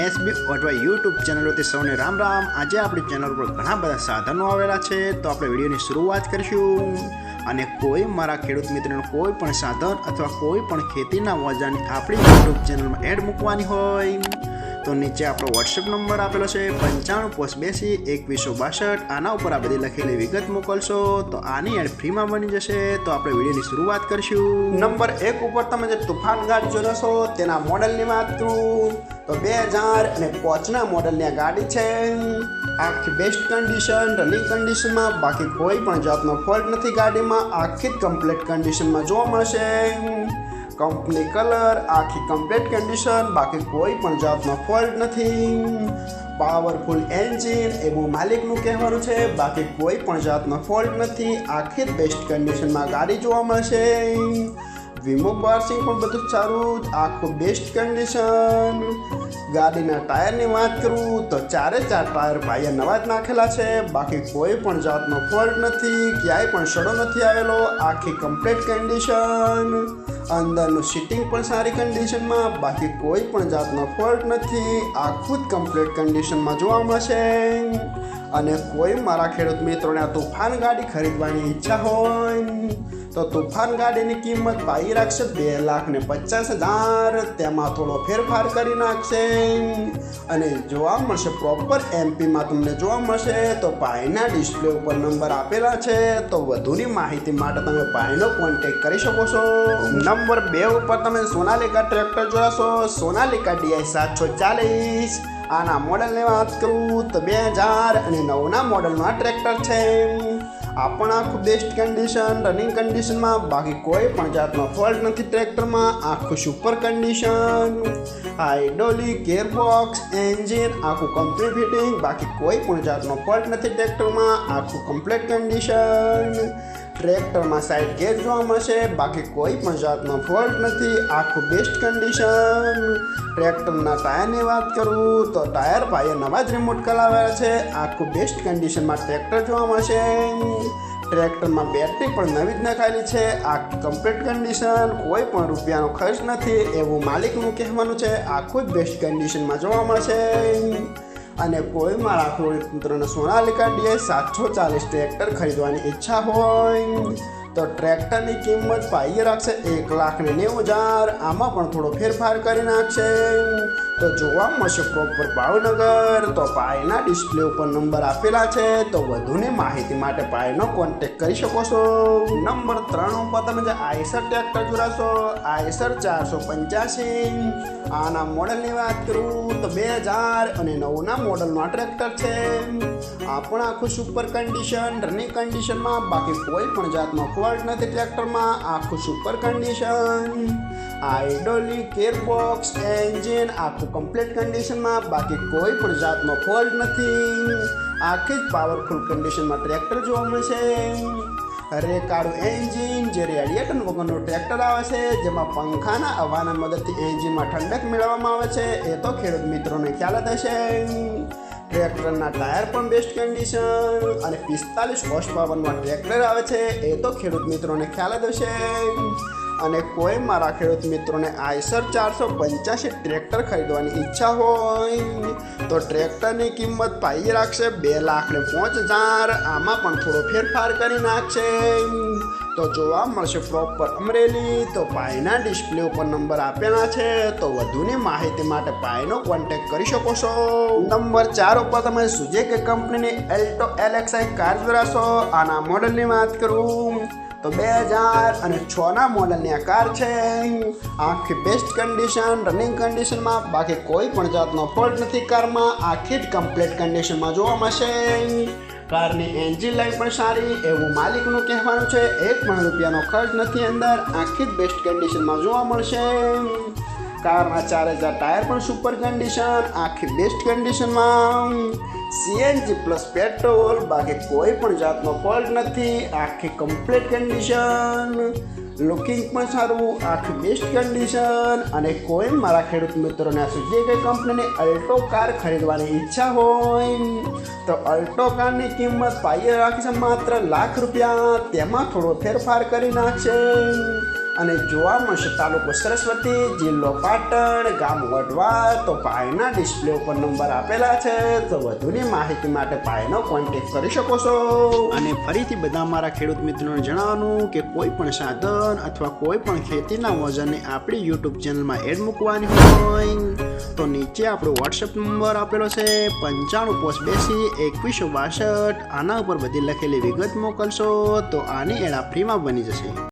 SB auto YouTube ચેનલોથી સૌને રામ રામ। આજે આપણી ચેનલ પર ઘણા બધા સાધનો આવેલા છે, તો આપણે વિડીયોની શરૂઆત કરીશું। અને કોઈ મારા ખેડૂત મિત્રોને કોઈ પણ સાધન અથવા કોઈ પણ ખેતીના ઓજારની આપણી યુટ્યુબ ચેનલમાં એડ મૂકવાની હોય તો નીચે આપણો વોટ્સએપ નંબર આપેલો છે 95822162। આના ઉપર આ બધી લખેલી વિગત મોકલશો તો આની એડ ફ્રીમાં બની જશે। તો આપણે વિડીયોની શરૂઆત કરીશું। નંબર 1 ઉપર તમે જે તુફાન ગાડી જોઈ છો તેના મોડલની વાત કરું તો 2005ના મોડલની આ ગાડી છે। આખી બેસ્ટ કન્ડિશન, રનિંગ કન્ડિશનમાં, બાકી કોઈ પણ જાતનો ફોલ્ટ નથી ગાડીમાં। આખી જ કમ્પ્લીટ કન્ડિશનમાં જોવા મળશે। કંપની કલર, આખી કમ્પ્લીટ કન્ડિશન, બાકી કોઈ પણ જાતનો ફોલ્ટ નથી। પાવરફુલ એન્જિન એવું માલિકનું કહેવાનું છે, બાકી કોઈ પણ જાતનો ફોલ્ટ નથી। આખી જ બેસ્ટ કન્ડિશનમાં ગાડી જોવા મળશે। વીમો પાર્સિંગ પણ બધું સારું, આખું બેસ્ટ કન્ડિશન। ગાડીના ટાયરની વાત કરું તો 4 ટાયર ભાઈએ નવા જ નાખેલા છે, બાકી કોઈ પણ જાતનો ફોલ્ટ નથી, ક્યાંય પણ સડો નથી આવેલો। આખી કમ્પ્લીટ કન્ડિશન। અંદરનું સીટિંગ પણ સારી કન્ડિશનમાં, બાકી કોઈ પણ જાતનો ફોલ્ટ નથી। આખું જ કમ્પ્લીટ કન્ડિશનમાં જોવા મળશે। અને કોઈ મારા ખેડૂત મિત્રોને આ તુફાન ગાડી ખરીદવાની ઈચ્છા હોય તો તુફાન ગાડીની કિંમત પાઈ રાખશે 2,50,000। તેમાં થોડો ફેરફાર કરી નાખશે અને જોવા મળશે પ્રોપર એમપીમાં તમને જોવા મળશે। તો ભાઈના ડિસ્પ્લે ઉપર નંબર આપેલા છે, તો વધુની માહિતી માટે તમે ભાઈનો કોન્ટેક્ટ કરી શકો છો। નંબર 2 ઉપર તમે સોનાલિકા ટ્રેક્ટર જોશો, સોનાલિકા DI 740। આના મોડલની વાત કરું તો 2009ના મોડલનું આ ટ્રેક્ટર છે। આ પણ આખું બેસ્ટ કન્ડિશન, રનિંગ કન્ડિશનમાં, બાકી કોઈ પણ જાતનો ફોલ્ટ નથી ટ્રેક્ટરમાં। આખું super condition, hydraulic, gearbox, engine આખું કમ્પ્લીટ ફિટિંગ, બાકી કોઈ પણ જાતનો ફોલ્ટ નથી ટ્રેક્ટરમાં। આખું કમ્પ્લીટ કન્ડિશન। ટ્રેક્ટરમાં સાઈડ ગેર જોવા મળશે, બાકી કોઈ પણ જાતનો ફોલ્ટ નથી। આખું બેસ્ટ કન્ડિશન। ટ્રેક્ટરના ટાયરની વાત કરું તો ટાયર ભાઈએ નવા જ રિમોટ કરાવેલા છે। આખું બેસ્ટ કન્ડિશનમાં ટ્રેક્ટર જોવા મળશે। ટ્રેક્ટરમાં બેટરી પણ નવી જ નખાયેલી છે। આખી કમ્પ્લીટ કન્ડિશન, કોઈ પણ રૂપિયાનો ખર્ચ નથી એવું માલિકનું કહેવાનું છે। આખું જ બેસ્ટ કન્ડિશનમાં જોવા મળશે। અને કોઈ મારા ખેડૂત મિત્રોને સોનાલિકા DI 740 ટ્રેક્ટર ખરીદવાની ઈચ્છા હોય તો ટ્રેક્ટરની કિંમત પાઈ રાખશે 1,90,000। આમાં પણ થોડો ફેરફાર કરી નાખશે। તો જોવા મળશે પ્રોપર ભાવનગર। તો ભાઈના ડિસ્પ્લે ઉપર નંબર આપેલા છે, તો વધુની માહિતી માટે ભાઈનો કોન્ટેક્ટ કરી શકો છો। નંબર 3 ઉપર તમે જે આઈસર ટ્રેક્ટર જોશો, આઈસર 485। આના મોડલની વાત કરું તો 2009ના મોડલનું આ ટ્રેક્ટર છે। આ પણ આખું સુપર કન્ડિશન, રનિંગ કન્ડિશનમાં, બાકી કોઈ પણ જાતનો ફોલ્ટ નથી ટ્રેક્ટરમાં। આખું super condition, hydraulic, gearbox, engine આખું કમ્પ્લીટ કન્ડિશનમાં, બાકી કોઈ પણ જાતનો ફોલ્ટ નથી। આખી જ પાવરફુલ કન્ડિશનમાં ટ્રેક્ટર જોવા મળશે। રેકાળું એન્જિન, જે રેડિએટર વગરનું ટ્રેક્ટર આવે છે, જેમાં પંખાના હવાના મદદથી એન્જિનમાં ઠંડક મેળવવામાં આવે છે, એ તો ખેડૂત મિત્રોને ખ્યાલ જ હશે। ટ્રેક્ટરના ટાયર પણ બેસ્ટ કન્ડિશન અને 45 હોર્સ પાવરમાં ટ્રેક્ટર આવે છે, એ તો ખેડૂત મિત્રોને ખ્યાલ જ હશે। અને કોઈ મારા ખેડૂત મિત્રોને આઈસર 485 ટ્રેક્ટર ખરીદવાની ઈચ્છા હોય તો ટ્રેક્ટરની કિંમત પાઈ રાખશે 2,05,000। આમાં પણ થોડો ફેરફાર કરી નાખશે। તો જોવા મળશે પ્રોપર અમરેલી। તો ભાઈના ડિસ્પ્લે ઉપર નંબર આપેલા છે, તો વધુની માહિતી માટે ભાઈનો કોન્ટેક્ટ કરી શકો છો। નંબર 4 ઉપર તમે સુઝુકી કંપનીની એલ્ટો LXi કાર જોશો। આના મોડલની વાત કરું તો 2006ના મોડલની આ કાર છે। આખી બેસ્ટ કન્ડિશન, રનિંગ કન્ડિશનમાં, બાકી કોઈ પણ જાતનો ફોલ્ટ નથી કારમાં। આખી જ કમ્પ્લીટ કન્ડિશનમાં જોવા મળશે। કારની એન્જિન લાઈફ પણ સારી એવું માલિકનું કહેવાનું છે। 1 પણ રૂપિયાનો ખર્ચ નથી અંદર। આખી જ બેસ્ટ કન્ડિશનમાં જોવા મળશે। કારના 4 ટાયર પણ સુપર કન્ડિશન, આખી બેસ્ટ કન્ડિશનમાં। CNG પ્લસ પેટ્રોલ, બાકી કોઈ પણ જાતનો ફોલ્ટ નથી। આખી કમ્પ્લીટ કન્ડિશન। લુકિંગ પણ સારું, આખી બેસ્ટ કન્ડિશન। અને કોઈ મારા ખેડૂત મિત્રોને આ સુઝુકી કંપનીની અલ્ટો કાર ખરીદવાની ઈચ્છા હોય તો અલ્ટો કારની કિંમત પાઈ રાખી છે માત્ર ₹1,00,000। તેમાં થોડો ફેરફાર કરી નાખશે। અને જોવા મળશે તાલુકો સરસ્વતી, જિલ્લો પાટણ, ગામ વડવા. તો ભાઈના ડિસ્પ્લે ઉપર નંબર આપેલા છે, તો વધુની માહિતી માટે ભાઈનો કોન્ટેક્ટ કરી શકો છો. અને ફરીથી બધા મારા ખેડૂત મિત્રોને જણાવવાનું કે કોઈ પણ સાધન અથવા કોઈ પણ ખેતીના વજનને આપણી યુટ્યુબ ચેનલમાં એડ મૂકવાની હોય તો નીચે આપણો વોટ્સએપ નંબર આપેલો છે 9582 2162. આના ઉપર બધી લખેલી વિગત મોકલશો તો આની એડ ફ્રીમાં બની જશે.